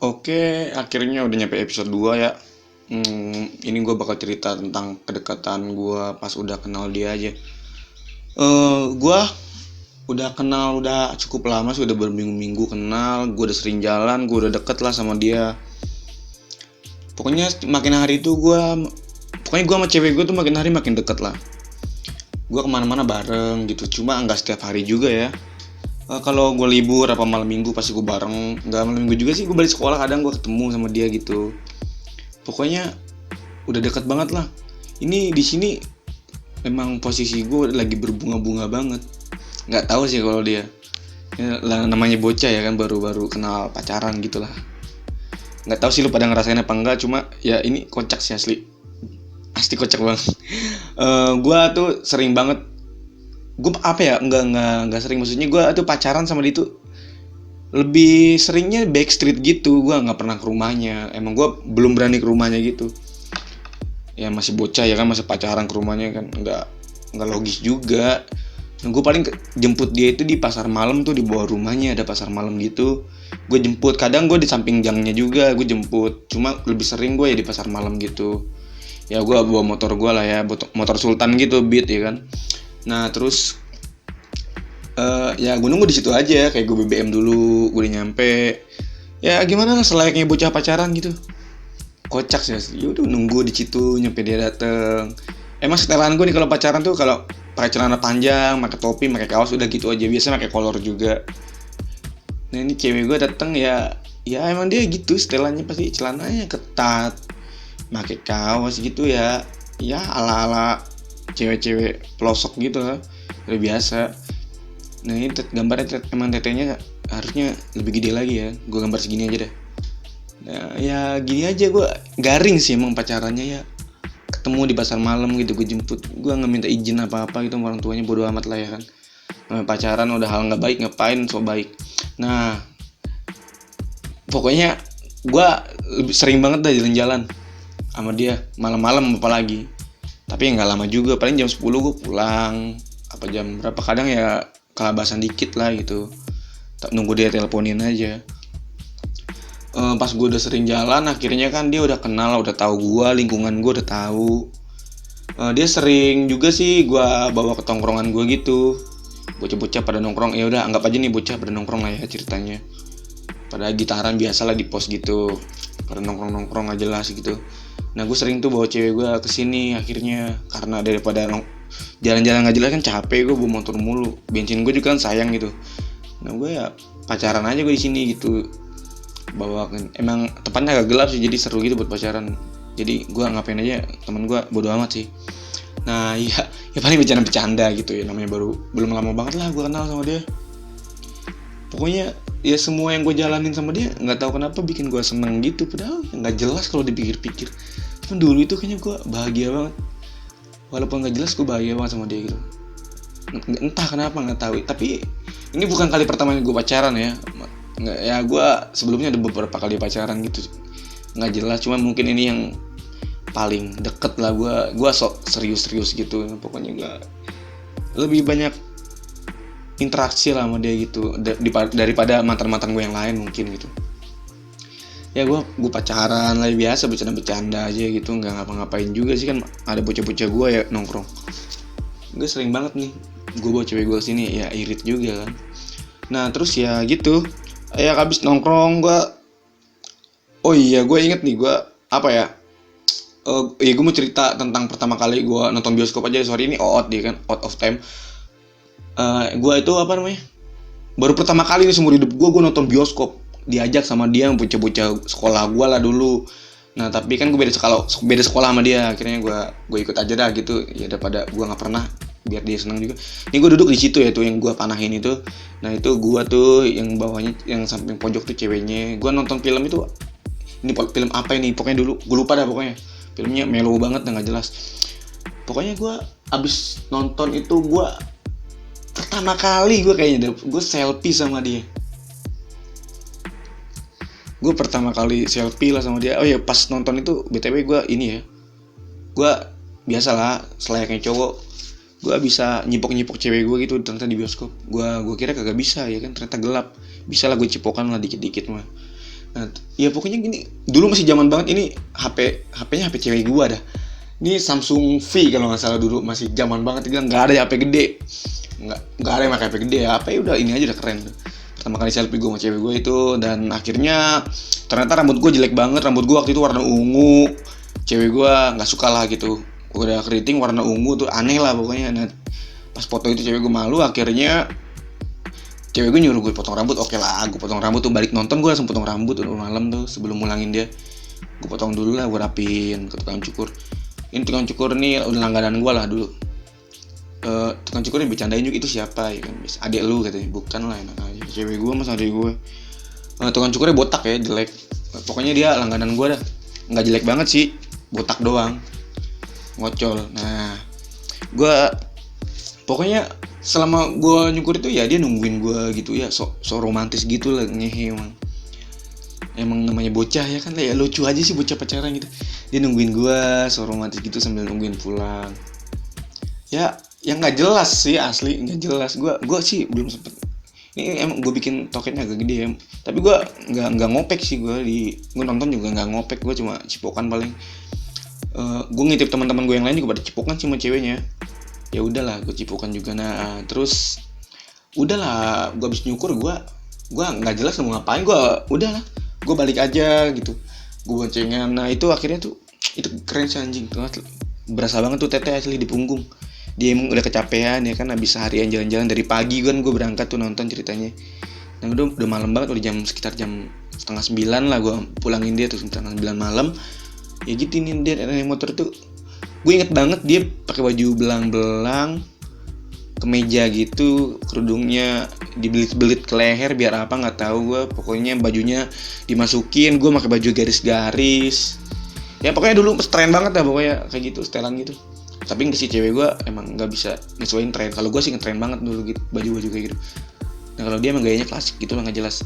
Oke, akhirnya udah nyampe episode 2 ya. Ini gue bakal cerita tentang kedekatan gue pas udah kenal dia aja. Gue udah kenal udah cukup lama sih, udah berminggu-minggu kenal. Gue udah sering jalan, gue udah deket lah sama dia. Pokoknya makin hari itu pokoknya gue sama cewek gue tuh makin hari makin deket lah. Gue kemana-mana bareng gitu, cuma nggak setiap hari juga ya. Kalau gue libur apa malam minggu pasti gue bareng. Nggak malam minggu juga sih, gue balik sekolah kadang gue ketemu sama dia gitu. Pokoknya udah deket banget lah. Ini di sini memang posisi gue lagi berbunga-bunga banget. Nggak tahu sih kalau dia. Ya, namanya bocah ya kan, baru-baru kenal pacaran gitulah. Nggak tahu sih lu pada ngerasain apa enggak, cuma ya ini kocak sih asli. Pasti kocak banget. Gue tuh sering banget. Gue apa ya? Nggak sering, maksudnya gue tuh pacaran sama dia tuh lebih seringnya backstreet gitu. Gue nggak pernah ke rumahnya. Emang gue belum berani ke rumahnya gitu. Ya masih bocah ya kan, masa pacaran ke rumahnya kan nggak logis juga. Nah, gue paling jemput dia itu di pasar malam tuh, di bawah rumahnya ada pasar malam gitu. Gue jemput, kadang gue di samping gangnya juga gue jemput, cuma lebih sering gue ya di pasar malam gitu. Ya gue bawa motor gue lah ya, motor Sultan gitu, Beat ya kan. Nah terus ya gue nunggu di situ aja, kayak gue BBM dulu, gue udah nyampe. Ya gimana lah selayaknya bocah pacaran gitu. Kocak sih, yaudah nunggu di situ nyampe dia dateng. Emang setelan gue nih kalau pacaran tuh, kalau pakai celana panjang, pakai topi, pakai kaos, udah gitu aja. Biasanya pakai kolor juga. Nah ini cewek gue dateng ya, ya emang dia gitu setelannya, pasti celananya ketat, pakai kaos gitu ya. Ya ala-ala cewek-cewek pelosok gitu lah, udah biasa. Nah ini gambarnya emang tetenya harusnya lebih gede lagi ya. Gue gambar segini aja deh. Nah, ya gini aja, gue garing sih emang pacarannya ya. Ketemu di pasar malam gitu, gue jemput, gue nggak minta izin apa-apa gitu sama orang tuanya, bodo amat lah ya kan. Namanya pacaran udah hal nggak baik, ngapain so baik. Nah pokoknya gue lebih sering banget dah jalan-jalan sama dia malam-malam apalagi. Tapi nggak lama juga, paling jam 10 gue pulang, apa jam berapa, kadang ya kelabasan dikit lah gitu, nunggu dia teleponin aja. Pas gue udah sering jalan, akhirnya kan dia udah kenal, udah tahu gue, lingkungan gue udah tahu. Dia sering juga sih gue bawa ke tongkrongan gue gitu. Bocah-bocah pada nongkrong, ya udah anggap aja nih bocah pada nongkrong lah ya ceritanya. Pada gitaran biasa lah di pos gitu, pada nongkrong nggak jelas gitu. Nah gue sering tuh bawa cewek gue kesini akhirnya, karena daripada jalan-jalan nggak jelas kan capek, gue bawa motor mulu, bensin gue juga kan sayang gitu. Nah gue ya pacaran aja gue di sini gitu, bawakan. Emang tempatnya agak gelap sih, jadi seru gitu buat pacaran. Jadi gue ngapain aja, temen gue bodo amat sih. Nah iya, ya paling bercanda-bercanda gitu ya, namanya baru belum lama banget lah gue kenal sama dia. Pokoknya ya semua yang gue jalanin sama dia nggak tahu kenapa bikin gue seneng gitu, padahal nggak jelas kalau dipikir-pikir. Cuman dulu itu kayaknya gue bahagia banget, walaupun nggak jelas gue bahagia banget sama dia gitu. Entah kenapa, nggak tahu. Tapi ini bukan kali pertama gue pacaran ya. Nggak, ya gue sebelumnya ada beberapa kali pacaran gitu, nggak jelas, cuman mungkin ini yang paling deket lah. Gue sok serius gitu. Pokoknya gue lebih banyak interaksi lah sama dia gitu, daripada mantan gue yang lain mungkin gitu. Ya gue pacaran lah biasa, bercanda aja gitu, nggak ngapa-ngapain juga sih kan. Ada bocah-bocah gue ya nongkrong, gue sering banget nih gue bawa cewek gue sini, ya irit juga kan. Nah terus ya gitu, ya habis nongkrong gue, oh iya gue inget nih, gue apa ya, ya gue mau cerita tentang pertama kali gue nonton bioskop aja. Sorry ini out dia kan, out of time. Gue itu apa namanya, baru pertama kali nih seumur hidup gue nonton bioskop, diajak sama dia, bocah-bocah sekolah gue lah dulu. Nah tapi kan gue beda sekolah sama dia, akhirnya gue ikut aja dah gitu ya, daripada gue nggak pernah, biar dia senang juga. Ini gue duduk di situ ya tuh yang gue panahin itu. Nah itu gue tuh yang bawahnya, yang samping pojok tuh ceweknya. Gue nonton film itu, ini film apa ini pokoknya, dulu gue lupa dah pokoknya. Filmnya mellow banget, nggak jelas. Pokoknya gue abis nonton itu, gue pertama kali gue kayaknya gue selfie sama dia. Gue pertama kali selfie lah sama dia. Oh ya pas nonton itu btw gue ini ya, gue biasalah selayaknya cowok, gue bisa nyipok cewek gue gitu ternyata di bioskop. Gue kira kagak bisa ya kan, ternyata gelap. Bisa lah gue cipokan lah dikit-dikit mah. Nah, ya pokoknya gini, dulu masih zaman banget ini HP-nya HP cewek gua dah. Ini Samsung V kalau nggak salah, dulu masih zaman banget, kan nggak ada HP gede, nggak ada yang pakai HP gede ya. HP udah ini aja udah keren. Pertama kali selfie gue sama cewek gue itu, dan akhirnya ternyata rambut gue jelek banget. Rambut gue waktu itu warna ungu, cewek gue nggak suka lah gitu, udah keriting warna ungu tuh aneh lah pokoknya. Nah, pas foto itu cewek gue malu, akhirnya cewek gue nyuruh gue potong rambut. Oke lah, gue potong rambut tuh, balik nonton gue langsung potong rambut udah malam tuh, sebelum mulangin dia gue potong dulu lah, gue rapiin ke tukang cukur. Ini tukang cukur nih udah langganan gue lah dulu. Tukang cukur yang bercandain juga, itu siapa ya kan, adik lu katanya. Bukan lah, enak aja, cewek gue mas adik gue. Tukang cukurnya botak ya, jelek. Pokoknya dia langganan gue dah. Nggak jelek banget sih, botak doang, ngocol. Nah, gue pokoknya selama gue nyukur itu ya dia nungguin gue gitu ya, so romantis gitu lah, ngehe emang namanya bocah ya kan, ya lucu aja sih bocah pacaran gitu. Dia nungguin gue so romantis gitu sambil nungguin pulang. Ya yang nggak jelas sih, asli nggak jelas. Gue sih belum sempet. Ini emang gue bikin toketnya agak gede ya, tapi gue nggak ngopek sih. Gue nonton juga nggak ngopek, gue cuma cipokan paling. Gue ngintip teman-teman gue yang lain juga pada cipokan sih sama ceweknya. Ya udahlah, gue cipokan juga. Nah, terus udahlah, gue habis nyukur, gue nggak jelas mau ngapain. Udahlah, gue balik aja gitu, gue boncengan. Nah itu akhirnya tuh, itu keren sih anjing tuh, berasa banget tuh teteh asli di punggung. Dia emang udah kecapean ya kan, habis seharian jalan-jalan dari pagi kan, gue berangkat tuh nonton ceritanya. Nah udah malam banget, udah sekitar jam 8:30 lah gue pulangin dia tuh, setengah 9 malam. Ya gitu nih, dia naik motor tuh, gue inget banget dia pakai baju belang-belang, kemeja gitu, kerudungnya dibelit-belit ke leher biar apa nggak tahu gue. Pokoknya bajunya dimasukin, gue pakai baju garis-garis. Ya pokoknya dulu tren banget dah pokoknya kayak gitu, setelan gitu. Tapi nggak sih, cewek gue emang nggak bisa nyesuaiin tren. Kalau gue sih ngetren banget dulu gitu, baju-baju kayak gitu. Nah kalau dia emang gayanya klasik gitu lah, nggak jelas.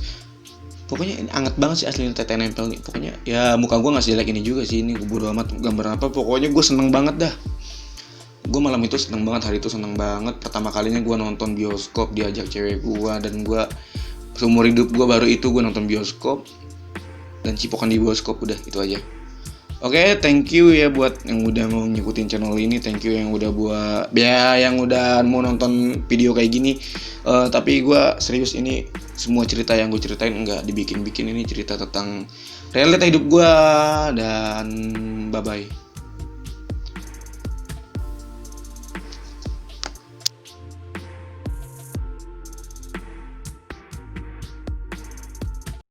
Pokoknya ini anget banget sih asli teteh nempel nih. Pokoknya ya muka gue nggak sejelek ini juga sih, ini gue bodo amat gambar apa. Pokoknya gue seneng banget dah. Gue malam itu seneng banget, hari itu seneng banget. Pertama kalinya gue nonton bioskop diajak cewek gue, dan gue seumur hidup gue baru itu gue nonton bioskop dan cipokan di bioskop. Udah itu aja. Oke, thank you ya buat yang udah mau ngikutin channel ini. Thank you yang udah buat yang udah mau nonton video kayak gini. Tapi gue serius, ini semua cerita yang gue ceritain nggak dibikin-bikin. Ini cerita tentang realita hidup gue. Dan bye bye.